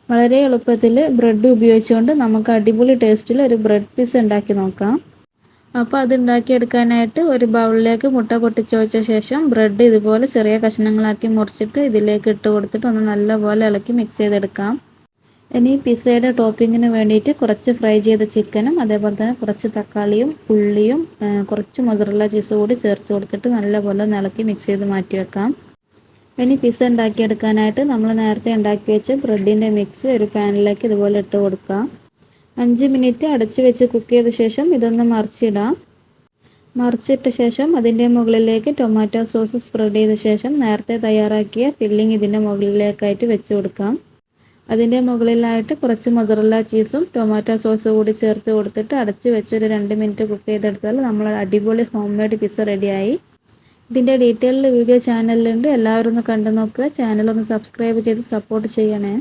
വളരെ എളുപ്പത്തിൽ ബ്രെഡ് ഉപയോഗിച്ചുകൊണ്ട് നമുക്ക് അടിപൊളി ടേസ്റ്റിൽ ഒരു ബ്രെഡ് പിസ്സ ഉണ്ടാക്കി നോക്കാം. അപ്പോൾ അത് ഉണ്ടാക്കിയെടുക്കാനായിട്ട് ഒരു ബൗളിലേക്ക് മുട്ട പൊട്ടിച്ച് വെച്ച ശേഷം ബ്രെഡ് ഇതുപോലെ ചെറിയ കഷ്ണങ്ങളാക്കി മുറിച്ചിട്ട് ഇതിലേക്ക് ഇട്ട് കൊടുത്തിട്ട് ഒന്ന് നല്ലപോലെ ഇളക്കി മിക്സ് ചെയ്തെടുക്കാം. ഇനി പിസ്സയുടെ ടോപ്പിങ്ങിന് വേണ്ടിയിട്ട് കുറച്ച് ഫ്രൈ ചെയ്ത ചിക്കനും അതേപോലെ തന്നെ കുറച്ച് തക്കാളിയും ഉള്ളിയും കുറച്ച് മൊസറല്ല ചീസ് കൂടി ചേർത്ത് കൊടുത്തിട്ട് നല്ലപോലെ ഇളക്കി മിക്സ് ചെയ്ത് മാറ്റി വെക്കാം. ഇനി പിസ്സ ഉണ്ടാക്കിയെടുക്കാനായിട്ട് നമ്മൾ നേരത്തെ ഉണ്ടാക്കി വെച്ച ബ്രെഡിൻ്റെ മിക്സ് ഒരു പാനിലേക്ക് ഇതുപോലെ ഇട്ട് കൊടുക്കാം. 5 മിനിറ്റ് അടച്ച് വെച്ച് കുക്ക് ചെയ്ത ശേഷം ഇതൊന്ന് മറിച്ചിടാം. മറിച്ചിട്ട ശേഷം അതിൻ്റെ മുകളിലേക്ക് ടൊമാറ്റോ സോസ് സ്പ്രെഡ് ചെയ്ത ശേഷം നേരത്തെ തയ്യാറാക്കിയ ഫില്ലിംഗ് ഇതിൻ്റെ മുകളിലേക്കായിട്ട് വെച്ച് കൊടുക്കാം. അതിൻ്റെ മുകളിലായിട്ട് കുറച്ച് മൊസറല്ല ചീസും ടൊമാറ്റോ സോസും കൂടി ചേർത്ത് കൊടുത്തിട്ട് അടച്ച് വെച്ച് ഒരു 2 മിനിറ്റ് കുക്ക് ചെയ്തെടുത്താൽ നമ്മൾ അടിപൊളി ഹോം മെയ്ഡ് പിസ്സ റെഡിയായി. ഇതിൻ്റെ ഡീറ്റെയിൽഡ് വീഡിയോ ചാനലിലുണ്ട്. എല്ലാവരും ഒന്ന് കണ്ടു നോക്കുക. ചാനലൊന്ന് സബ്സ്ക്രൈബ് ചെയ്ത് സപ്പോർട്ട് ചെയ്യണേ.